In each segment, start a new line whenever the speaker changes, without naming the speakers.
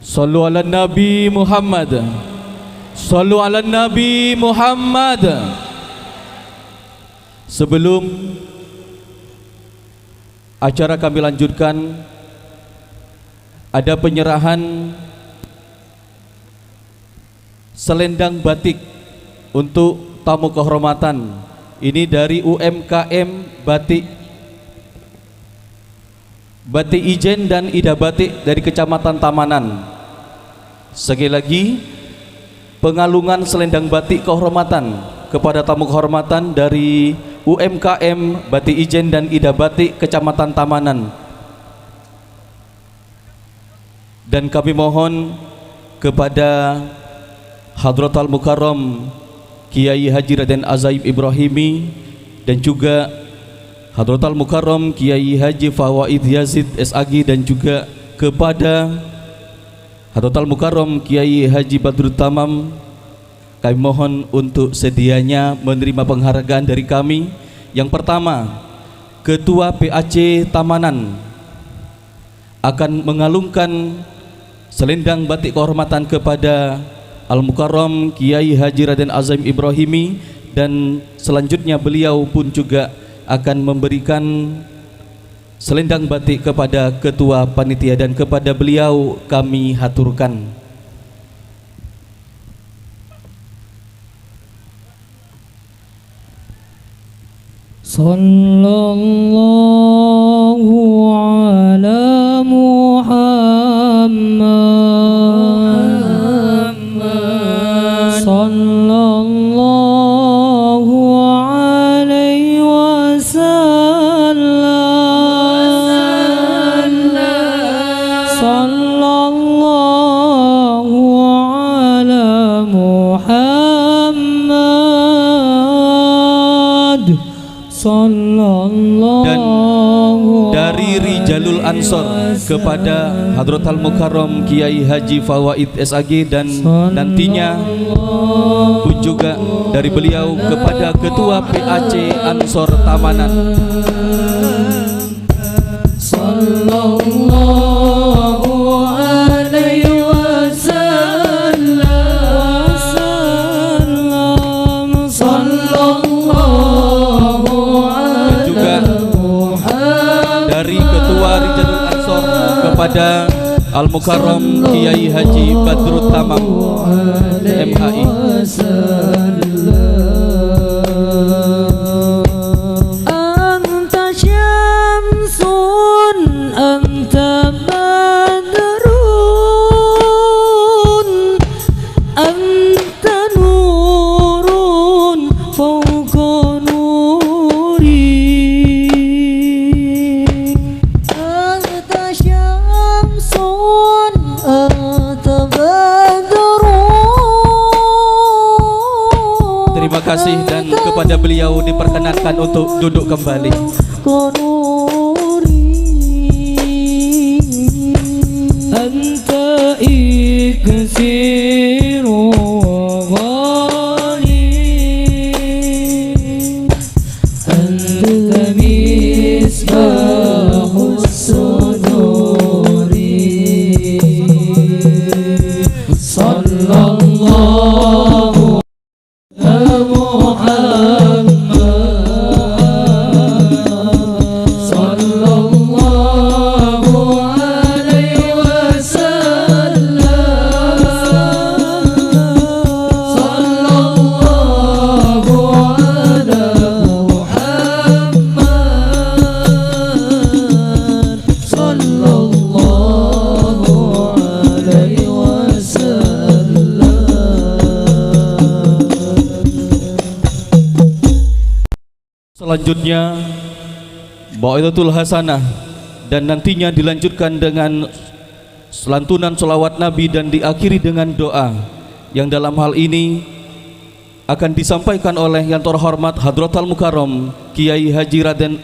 Sallu ala Nabi Muhammad. Sallu ala Nabi Muhammad. Sebelum acara kami lanjutkan, ada penyerahan selendang batik untuk tamu kehormatan. Ini dari UMKM Batik Ijen dan Ida Batik dari Kecamatan Tamanan. Sekali lagi, pengalungan selendang batik kehormatan kepada tamu kehormatan dari UMKM Batik Ijen dan Ida Batik Kecamatan Tamanan. Dan kami mohon kepada Hadratul Mukarram Kiai Haji Raden Azaim Ibrahimi dan juga Hadratul Mukarram Kiai Haji Fawaid Yazid SAG, dan juga kepada Hadratul Mukarram Kiai Haji Badrut Tamam, kami mohon untuk sedianya menerima penghargaan dari kami. Yang pertama, Ketua PAC Tamanan akan mengalungkan selendang batik kehormatan kepada Al-Mukarram Kiai Haji Raden Azaim Ibrahimi, dan selanjutnya beliau pun juga akan memberikan selendang batik kepada ketua panitia, dan kepada beliau kami haturkan.
Sallallahu ala Muhammad. Sallallahu alaihi wasallam. Sallallahu ala Muhammad.
Dan dari Rijalul Ansor kepada Hadratul Mukarram Kiai Haji Fawaid SAG, dan nantinya pun juga dari beliau kepada Ketua PAC Ansor Tamanan.
Sallallahu alaihi wasallam. Sallallahu
dari Ketua Rijalul Ansor kepada Al-Mukarram Kiai Haji Badrut Tamam MHI.
Anta syamsun, anta badrun, anta nurun fawqa nuri. Anta syamsun, anta badrun.
Terima kasih, dan kepada beliau diperkenankan untuk duduk kembali.
Anta iksiru ghani, anta misbahus suduri. Sallallahu ala Muhammad. Sallallahu alaihi wasallam. Sallallahu ala Muhammad. Sallallahu alaihi wasallam.
Selanjutnya Baidatul Hasanah, dan nantinya dilanjutkan dengan selantunan sholawat Nabi dan diakhiri dengan doa, yang dalam hal ini akan disampaikan oleh yang terhormat Hadratul Mukarram Kiai Haji Raden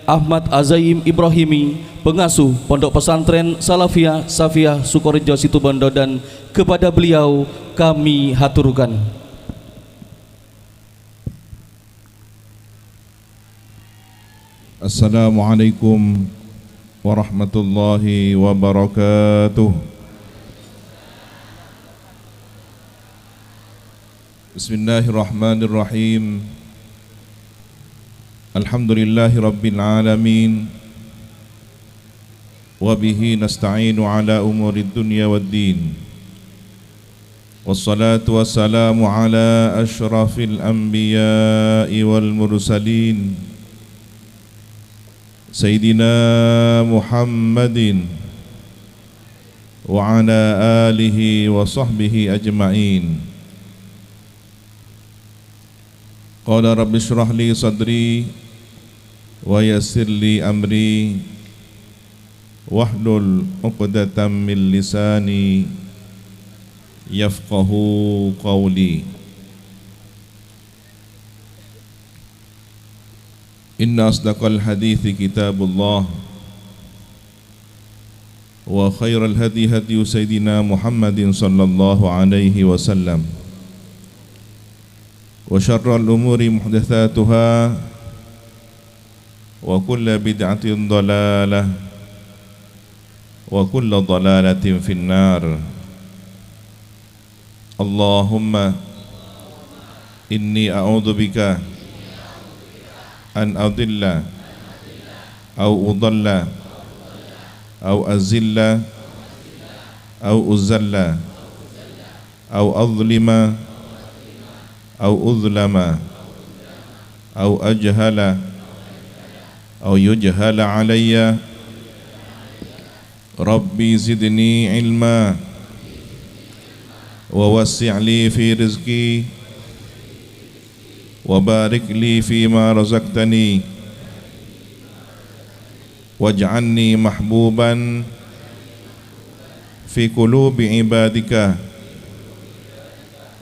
Ahmad Azaim Ibrahimi, pengasuh Pondok Pesantren Salafiyah Safiyah Sukorejo Situbondo, dan kepada beliau kami haturkan.
Assalamualaikum warahmatullahi wabarakatuh. Bismillahirrahmanirrahim. Alhamdulillahi rabbil alamin. Wa bihi nasta'inu ala umurid dunya waddin. Wassalatu wassalamu ala ashrafil anbiya'i wal mursalin Sayyidina Muhammadin wa ala alihi wa sahbihi ajma'in. Qala rabbi shrah li sadri wa yassir li amri wahlul 'uqdatam min lisani yafqahu qawli. Inna asdaqal hadithi kitabullah wa khairal hadi hadi sayyidina Muhammadin sallallahu alaihi wasallam wa syarrul umuri muhdatsatuha wa kullu bid'atin dhalalah wa kullu dhalalatin finnar. Allahumma inni a'udzubika an adilla au udalla au azilla au uzalla au azlima au uzlama au ajhala au yujhala alayya. Rabbi zidni ilma wa wassi' li fi rizqi wa barik li fi ma razaqtani waj'alni mahbuban fi qulubi ibadika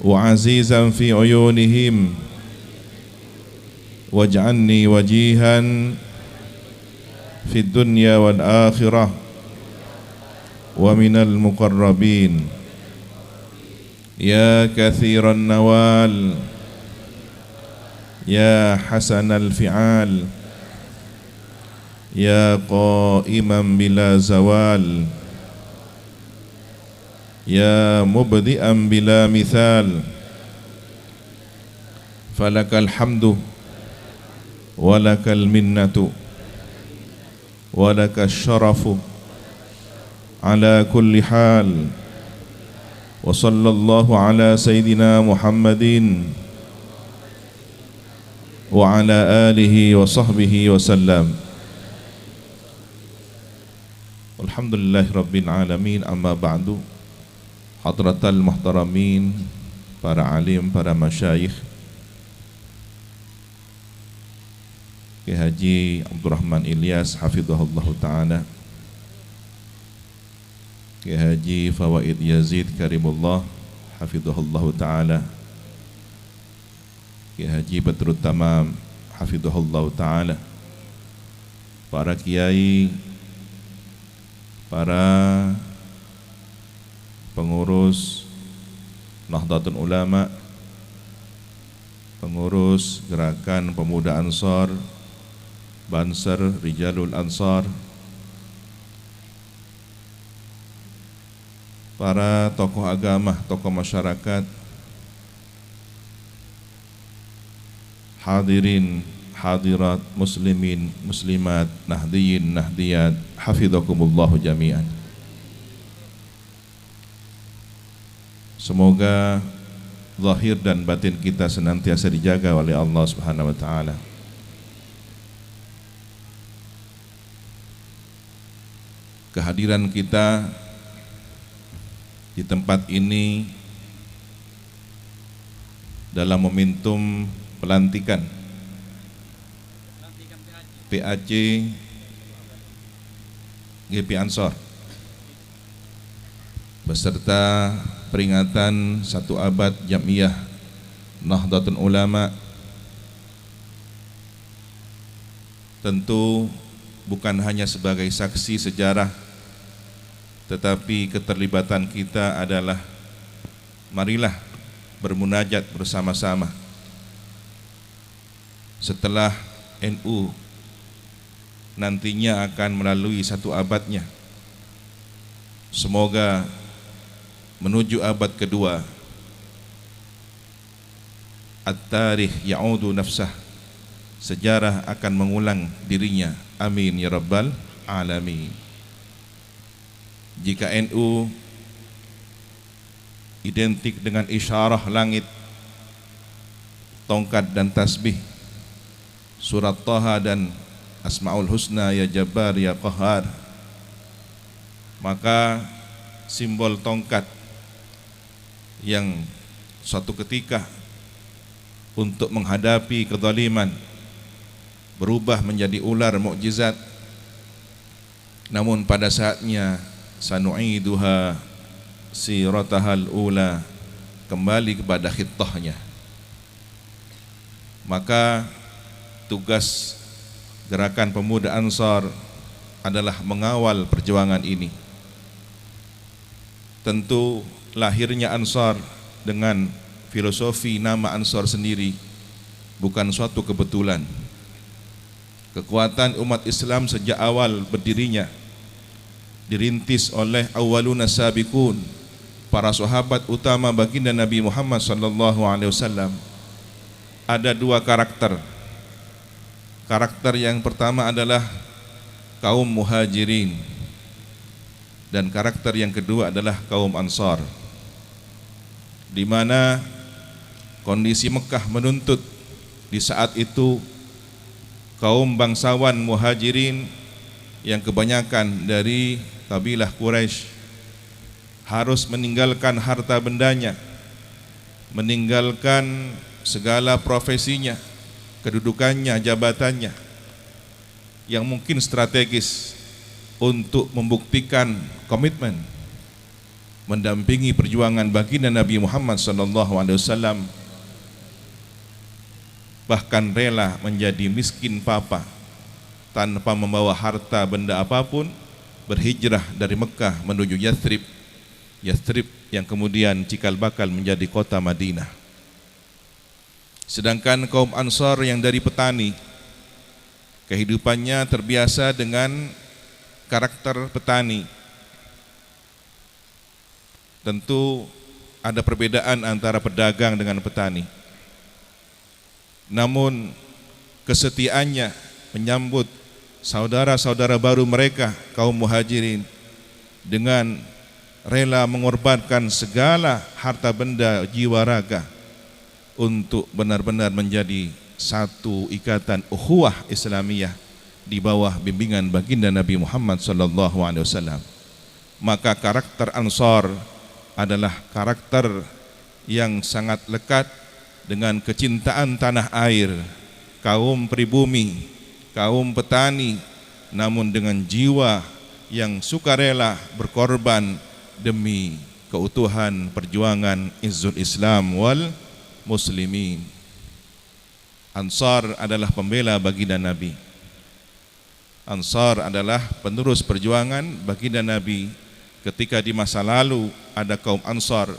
wa azizan fi uyunihim waj'alni wajihan fi dunya wal akhirah wa minal muqarrabin. Ya kathiran nawal ya hasanal fi'al ya qa'iman bila zawal ya mubdi'an bila mithal. Falakal hamdu walakal minnatu walakal syarafu ala kulli hal. Wa sallallahu ala sayyidina Muhammadin wa ala alihi wa sahbihi wa sallam. Alhamdulillahi rabbil alamin. Amma ba'du. Hadratal muhtaramin, para alim, para masyayikh, Ki Haji Abdurrahman Ilyas hafizahullah ta'ala, Ki Haji Fawaid Yazid Karimullah hafizahullah ta'ala, Ki Haji Badrut Tamam hafizahullah ta'ala, para kiai, para pengurus Nahdlatul Ulama, pengurus Gerakan Pemuda Ansor, Banser Rijalul Ansar, para tokoh agama, tokoh masyarakat, hadirin, hadirat, muslimin, muslimat, nahdiyin, nahdiyat, hafizakumullahu jami'an. Semoga zahir dan batin kita senantiasa dijaga oleh Allah Subhanahu wa taala. Kehadiran kita di tempat ini dalam momentum pelantikan PAC GP Ansor beserta peringatan 1 abad Jam'iyah Nahdlatul Ulama, tentu bukan hanya sebagai saksi sejarah, tetapi keterlibatan kita adalah marilah bermunajat bersama-sama setelah NU nantinya akan melalui 1 abadnya. Semoga menuju abad kedua at-tarikh ya'udu nafsah, sejarah akan mengulang dirinya. Amin ya rabbal alamin. Jika NU identik dengan isyarah langit, tongkat dan tasbih, surat Taha dan Asmaul Husna, ya Jabbar ya Qahar, maka simbol tongkat yang suatu ketika untuk menghadapi kezaliman berubah menjadi ular mukjizat, namun pada saatnya sanu'iduha siratahal ula, kembali kepada khittahnya. Maka tugas gerakan pemuda Ansar adalah mengawal perjuangan ini. Tentu lahirnya Ansar dengan filosofi nama Ansar sendiri bukan suatu kebetulan. Kekuatan umat Islam sejak awal berdirinya dirintis oleh awwaluna sabiqun, para sahabat utama baginda Nabi Muhammad sallallahu alaihi wasallam. Ada dua karakter. Karakter yang pertama adalah kaum muhajirin, dan karakter yang kedua adalah kaum Ansar, di mana kondisi Mekah menuntut di saat itu kaum bangsawan muhajirin yang kebanyakan dari kabilah Quraisy harus meninggalkan harta bendanya, meninggalkan segala profesinya, kedudukannya, jabatannya yang mungkin strategis untuk membuktikan komitmen mendampingi perjuangan baginda Nabi Muhammad SAW, bahkan rela menjadi miskin papa tanpa membawa harta benda apapun, berhijrah dari Mekah menuju Yathrib yang kemudian cikal bakal menjadi kota Madinah. Sedangkan kaum Ansar yang dari petani, kehidupannya terbiasa dengan karakter petani. Tentu ada perbedaan antara pedagang dengan petani, namun kesetiaannya menyambut saudara-saudara baru mereka kaum muhajirin dengan rela mengorbankan segala harta benda, jiwa raga untuk benar-benar menjadi satu ikatan ukhuwah Islamiyah di bawah bimbingan baginda Nabi Muhammad SAW. Maka karakter Ansar adalah karakter yang sangat lekat dengan kecintaan tanah air, kaum pribumi, kaum petani, namun dengan jiwa yang sukarela berkorban demi keutuhan perjuangan izzul Islam wal muslimin. Ansar adalah pembela baginda Nabi. Ansar adalah penerus perjuangan baginda Nabi. Ketika di masa lalu ada kaum Ansar,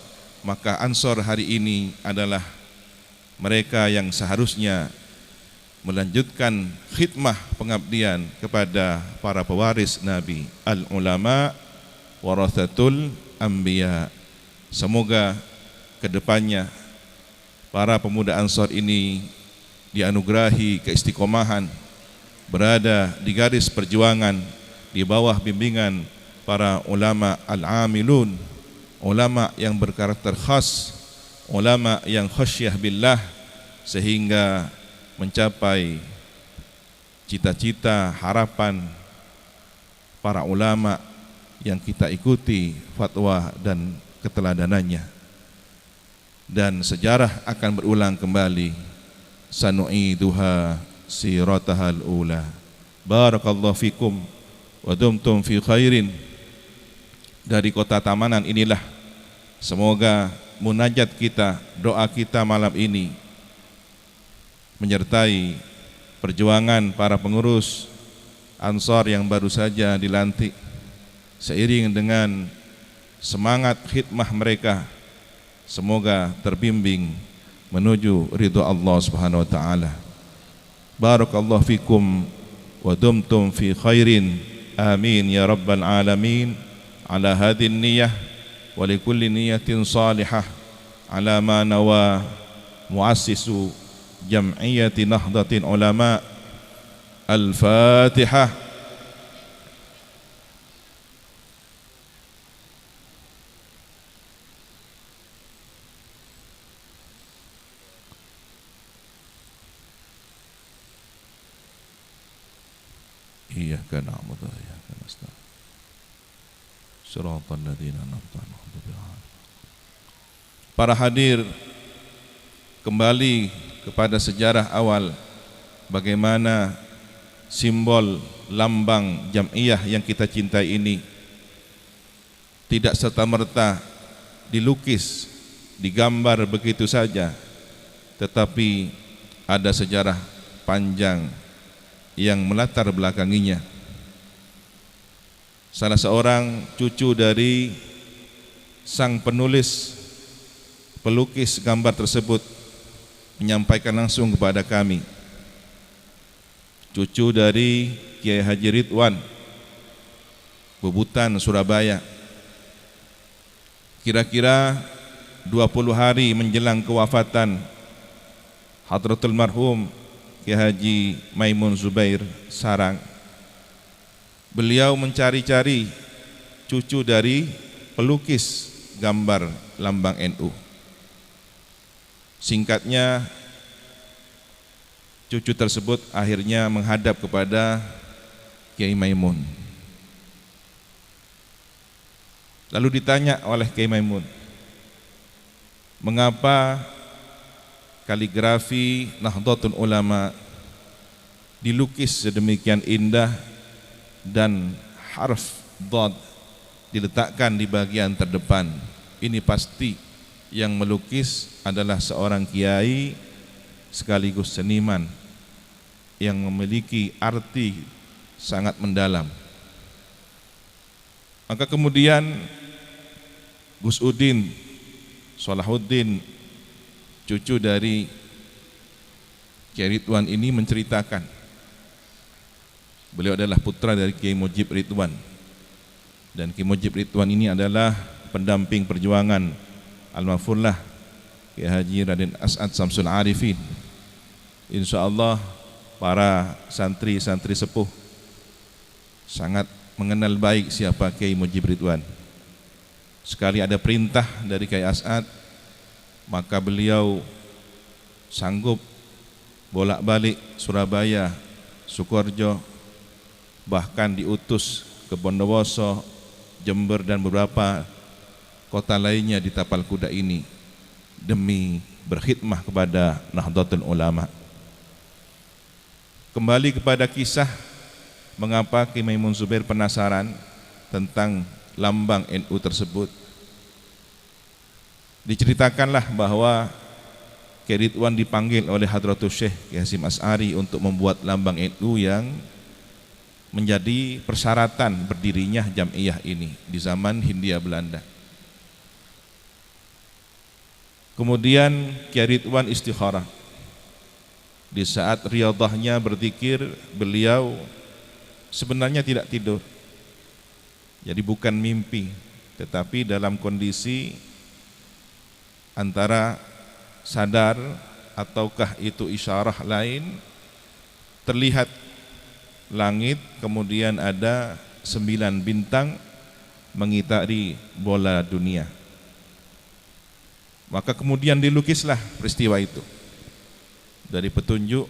maka Ansar hari ini adalah mereka yang seharusnya melanjutkan khidmah pengabdian kepada para pewaris Nabi. Al-ulama warathatul anbiya. Semoga kedepannya para pemuda Ansar ini dianugerahi keistiqomahan, berada di garis perjuangan di bawah bimbingan para ulama al-amilun, ulama yang berkarakter khas, ulama yang khasyah billah, sehingga mencapai cita-cita harapan para ulama yang kita ikuti fatwa dan keteladanannya. Dan sejarah akan berulang kembali. Sanu'iduha siratahal ula. Barakallahu fikum wa dumtum fi khairin. Dari kota Tamanan inilah semoga munajat kita, doa kita malam ini menyertai perjuangan para pengurus Ansar yang baru saja dilantik, seiring dengan semangat khidmah mereka, semoga terbimbing menuju ridha Allah Subhanahu wa taala. Barakallahu fikum wa dumtum fi khairin. Amin ya rabbal alamin. Ala hadhihi niyyah wa likulli niyyatin salihah ala ma nawa muassisu Jam'iyati Nahdlatul Ulama. Al-Fatihah. Iyyaka na'budu wa iyyaka nasta'in. Shiratal ladzina an'amta 'alaihim. Para hadir, kembali kepada sejarah awal bagaimana simbol lambang Jam'iyah yang kita cintai ini tidak serta-merta dilukis, digambar begitu saja, tetapi ada sejarah panjang yang melatar belakanginya. Salah seorang cucu dari sang penulis pelukis gambar tersebut menyampaikan langsung kepada kami, cucu dari Kiai Haji Ridwan Bubutan, Surabaya, kira-kira 20 hari menjelang kewafatan Hadratul Marhum Kiai Haji Maimun Zubair Sarang, beliau mencari-cari cucu dari pelukis gambar lambang NU. Singkatnya, cucu tersebut akhirnya menghadap kepada Kiai Maimun. Lalu ditanya oleh Kiai Maimun, mengapa kaligrafi Nahdlatul Ulama dilukis sedemikian indah dan harf dhad diletakkan di bagian terdepan? Ini pasti yang melukis adalah seorang kiai sekaligus seniman yang memiliki arti sangat mendalam. Maka kemudian Gus Udin Salahuddin, cucu dari Kiai Ridwan ini, menceritakan beliau adalah putra dari Kiai Mujib Ridwan, dan Kiai Mujib Ridwan ini adalah pendamping perjuangan almarhumlah Kiai Haji Raden As'ad Samsul Arifin. Insyaallah para santri-santri sepuh sangat mengenal baik siapa Kiai Mujib Ridwan. Sekali ada perintah dari Kiai As'ad, maka beliau sanggup bolak-balik Surabaya, Sukoharjo, bahkan diutus ke Bondowoso, Jember dan beberapa kota lainnya di tapal kuda ini demi berkhidmah kepada Nahdlatul Ulama. Kembali kepada kisah mengapa Kiai Maimun Zubair penasaran tentang lambang NU tersebut. Diceritakanlah bahwa Kiai Ridwan dipanggil oleh Hadratus Syekh Kiai Hasyim Asy'ari untuk membuat lambang NU yang menjadi persyaratan berdirinya Jam'iyah ini di zaman Hindia Belanda. Kemudian Kiai Ridwan istikharah. Di saat riyadhahnya berzikir, beliau sebenarnya tidak tidur. Jadi bukan mimpi, tetapi dalam kondisi antara sadar ataukah itu isyarah lain, terlihat langit, kemudian ada 9 bintang mengitari bola dunia. Maka kemudian dilukislah peristiwa itu dari petunjuk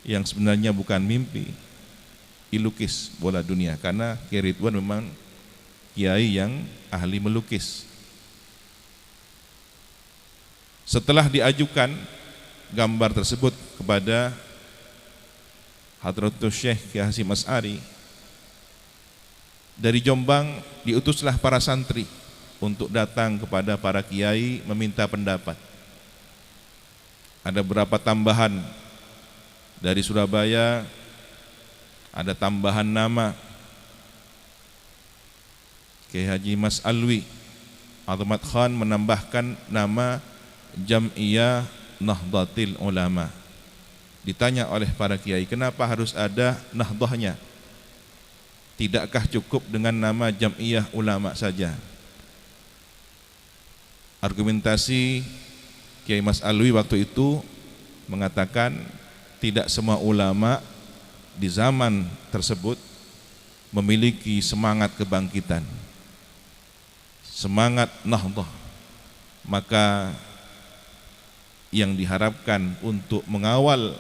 yang sebenarnya bukan mimpi, dilukis bola dunia, karena Kiai Ridwan memang kiai yang ahli melukis. Setelah diajukan gambar tersebut kepada Hadratus Syekh Kiai Hasyim Asy'ari, dari Jombang diutuslah para santri untuk datang kepada para kiai meminta pendapat. Ada beberapa tambahan dari Surabaya, ada tambahan nama Kiai Haji Mas Alwi Azmat Khan menambahkan nama Jam'iyah Nahdlatul Ulama. Ditanya oleh para kiai, kenapa harus ada nahdahnya? Tidakkah cukup dengan nama Jam'iyah Ulama saja? Argumentasi Kiai Mas Alwi waktu itu mengatakan tidak semua ulama di zaman tersebut memiliki semangat kebangkitan, semangat nahdhah. Maka yang diharapkan untuk mengawal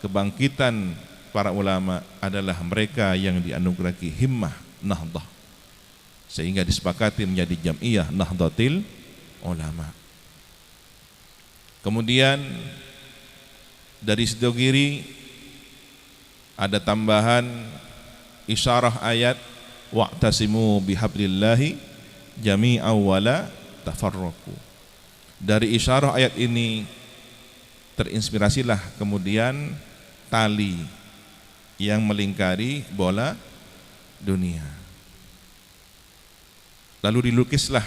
kebangkitan para ulama adalah mereka yang dianugerahi himmah nahdhah, sehingga disepakati menjadi Jam'iyah Nahdlatul Ulama. Kemudian dari Sidogiri ada tambahan isyarah ayat wa'tasimu bihablillahi jami'an wala tafarraqu. Dari isyarah ayat ini terinspirasilah kemudian tali yang melingkari bola dunia. Lalu dilukislah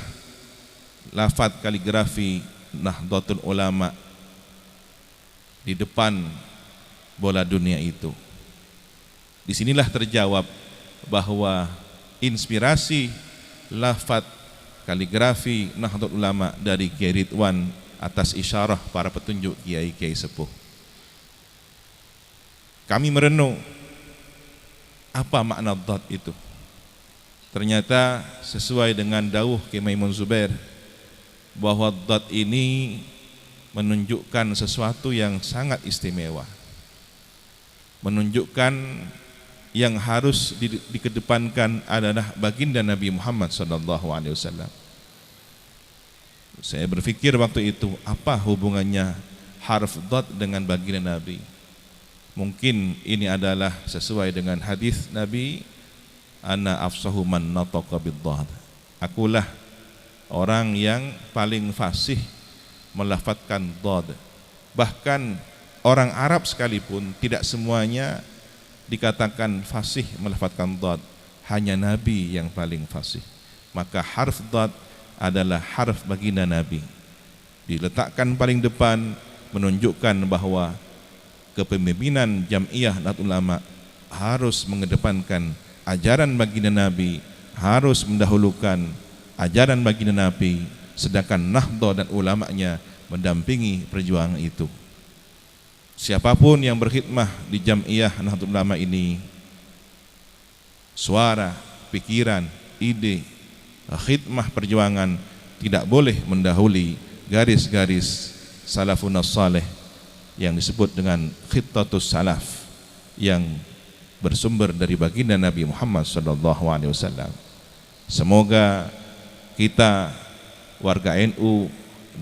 lafaz kaligrafi Nahdlatul Ulama di depan bola dunia itu. Disinilah terjawab bahwa inspirasi lafaz kaligrafi Nahdlatul Ulama dari Kiai Ridwan atas isyarah para petunjuk kiai-kiai sepuh. Kami merenung apa makna dhat itu. Ternyata sesuai dengan dawuh Kiai Maimun Zubair bahwa dhat ini menunjukkan sesuatu yang sangat istimewa, menunjukkan yang harus dikedepankan adalah baginda Nabi Muhammad SAW. Saya berpikir waktu itu, apa hubungannya harf dhat dengan baginda Nabi? Mungkin ini adalah sesuai dengan hadis Nabi, ana afsahu man nataqa bid-dhat. Akulah orang yang paling fasih melafadzkan dhat. Bahkan orang Arab sekalipun tidak semuanya dikatakan fasih melafadzkan dhat, hanya Nabi yang paling fasih. Maka harf dhat adalah harf baginda Nabi, diletakkan paling depan, menunjukkan bahwa kepemimpinan Jam'iyah Nahdlatul Ulama harus mengedepankan ajaran baginda Nabi, harus mendahulukan ajaran baginda Nabi, sedangkan Nahdlatul dan ulamanya mendampingi perjuangan itu. Siapapun yang berkhidmah di Jam'iyah Nahdlatul Ulama ini, suara, pikiran, ide, khidmah perjuangan tidak boleh mendahului garis-garis salafun salih yang disebut dengan khittatus salaf yang bersumber dari baginda Nabi Muhammad SAW. Semoga kita warga NU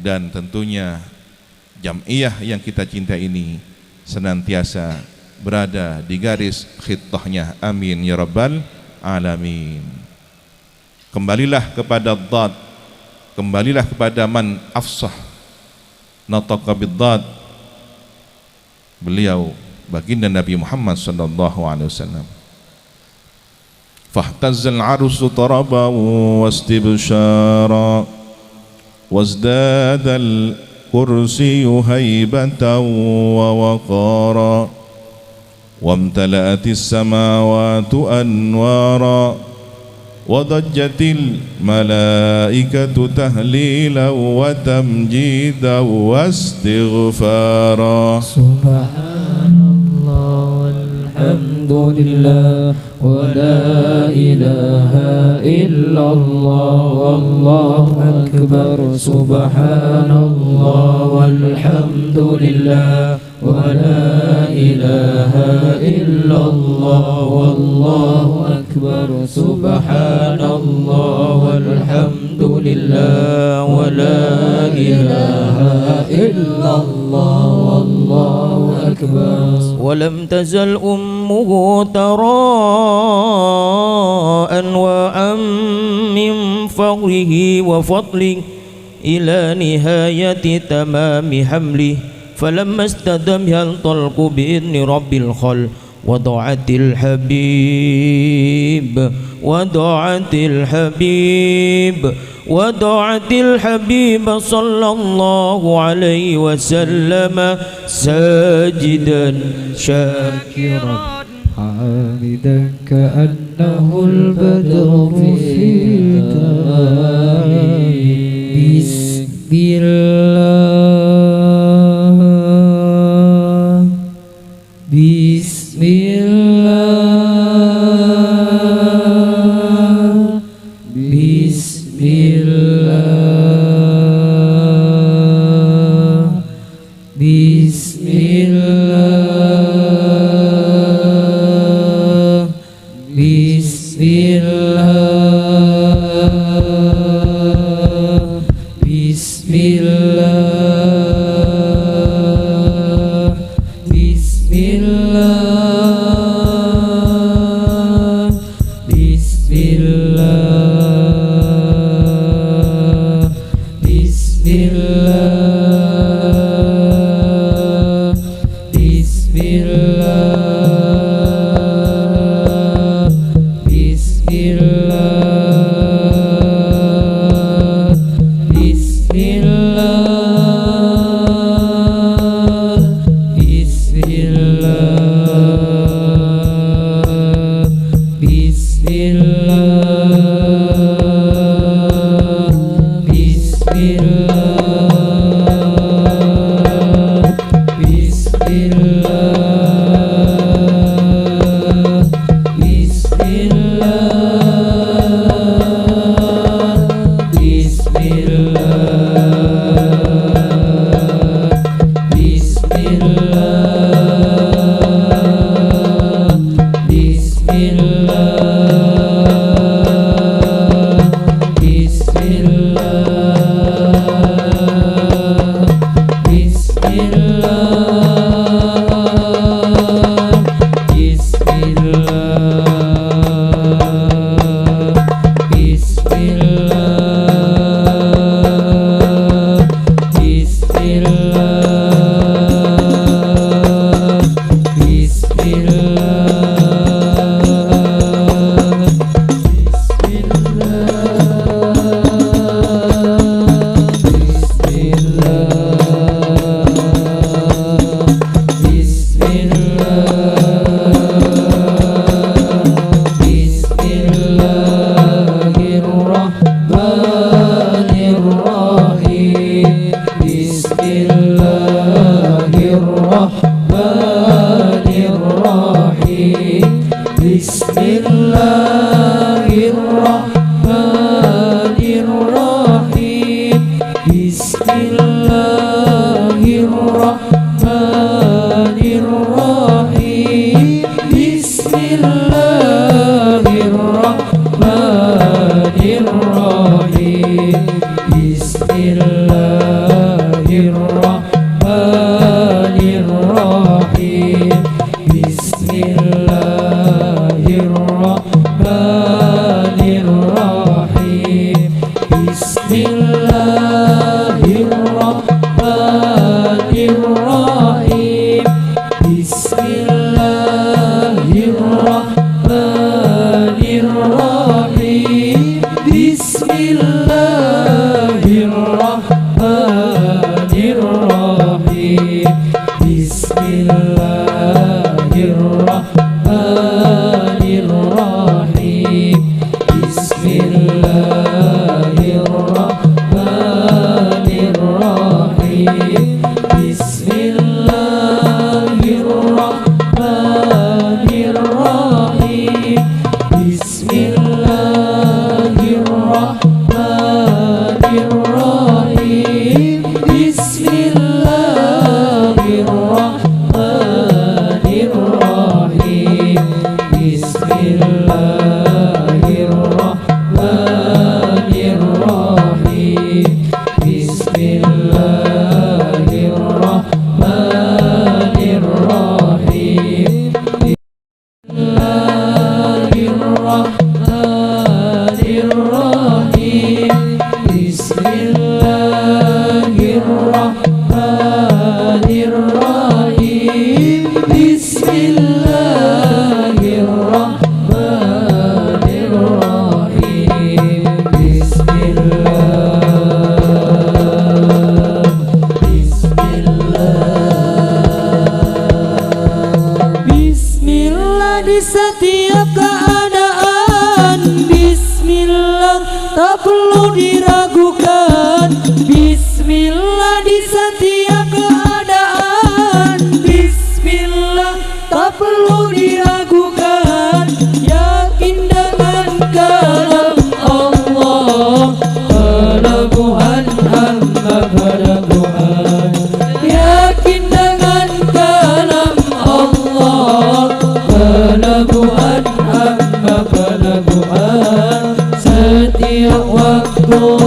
dan tentunya Jam'iyah yang kita cinta ini senantiasa berada di garis khittahnya, amin ya rabbal alamin. Kembalilah kepada dhat, kembalilah kepada man afsah nataqa bid-dhat, beliau baginda Nabi Muhammad SAW. Fahtazzal arsu taraban wastibsyara wazdadal kursiyu haibatan wa waqara wamtala'atis samawatu anwara wadajjatil malaikatu tahlilan wa tamjidan wa istighfara.
Subhanallah walhamdulillah wa la ilaha illallah wallahu akbar. Subhanallah walhamdulillah wa la ilaha illallah wallahu akbar. Subhanallah walhamdulillah wa la ilaha illallah wallahu akbar.
ولم تزل أمه تراء وأم من فخره وفضله إلى نهاية تمام حمله فلما استدمها الطلق بإذن رب الخلق وضعت الحبيب صلى الله عليه وسلم ساجدا شاكرا
حامدا كأنه البدر في داره. بسم الله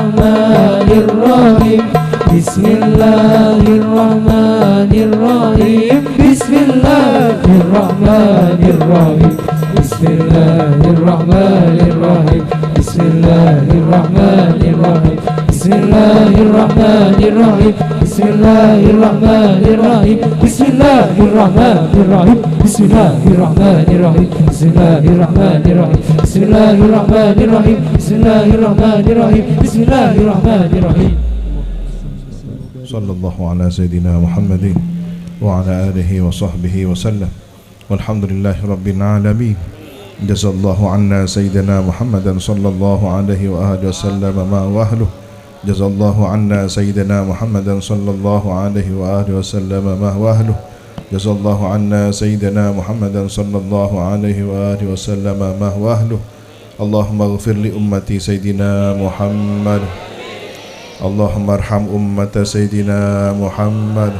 Bismillahirrahmanirrahim. Bismillahirrahmanirrahim. Bismillahirrahmanirrahim. Bismillahirrahmanirrahim. Bismillahirrahmanirrahim. Bismillahirrahmanirrahim. Bismillahirrahmanirrahim. Bismillahirrahmanirrahim. Bismillahirrahmanirrahim. Bismillahirrahmanirrahim. Bismillahirrahmanirrahim. Bismillahirrahmanirrahim. Bismillahirrahmanirrahim.
Sallallahu ala Sayyidina Muhammadin wa ala alihi wa sahbihi wa sallam. Walhamdulillahi Rabbil alamin. Jazallahu anna Sayyidina Muhammadan sallallahu alaihi wa alihi wa sallam ma wahluh. Jazallahu anna Sayyidina Muhammadan sallallahu alaihi wa alihi wa sallam ma wahluh. Jazallahu anna Sayyidina Muhammadan sallallahu alaihi wa alihi wa sallam ma wahluh. Allahumma ighfir li ummati Sayyidina Muhammad. Allahumma arham ummata Sayyidina Muhammad.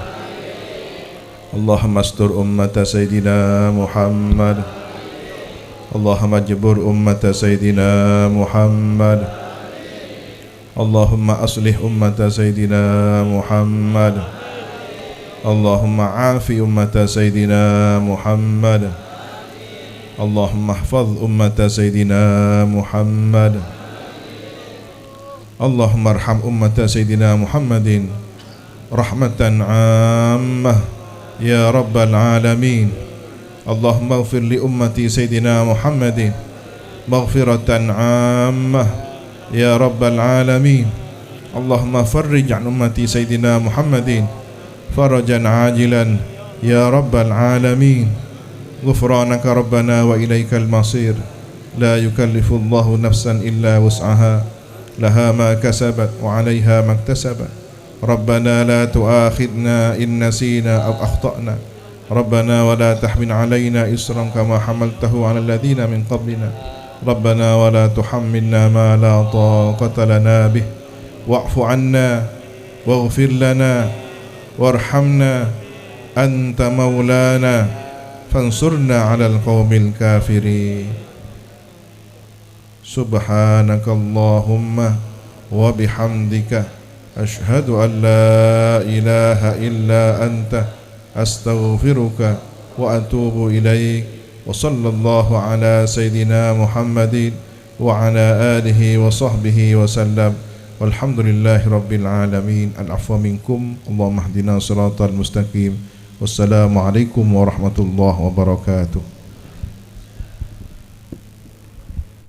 Allahumma astur ummata Sayyidina Muhammad. Allahumma jabur ummata Sayyidina Muhammad. Allahumma aslih ummata Sayyidina Muhammad. Allahumma afi ummata Sayyidina Muhammad. Allahumma hafaz ummata Sayyidina Muhammad. Allahumma arham ummata Sayyidina Muhammadin rahmatan ammah ya rabbal alamin. Allahumma ighfir li ummati Sayyidina Muhammadin maghfiratan ammah ya rabbal alamin. Allahumma farrij an ummati Sayyidina Muhammadin farajan ajilan ya rabbal alamin. Ghufranaka rabbana wa ilaikal masir. La yukallifu Allahu nafsan illa wus'aha. لها ما كسبت وعليها ما اكتسبت. ربنا لا تؤاخذنا إن نسينا أو أخطأنا. ربنا ولا تحمل علينا إصرا كما حملته على الذين من قبلنا. ربنا ولا تحملنا ما لا طاقة لنا به. واعف عنا واغفر لنا وارحمنا أنت مولانا فانصرنا على القوم الكافرين. Subhanakallahumma wa bihamdika ashhadu an la ilaha illa anta astaghfiruka wa atubu ilaik. Wa sallallahu ala Sayyidina Muhammadin wa ala alihi wa sahbihi wa sallam. Walhamdulillahi Rabbil alamin. Al-afwa minkum. Allahumma hdina siratal mustaqim. Wassalamualaikum warahmatullahi wabarakatuh.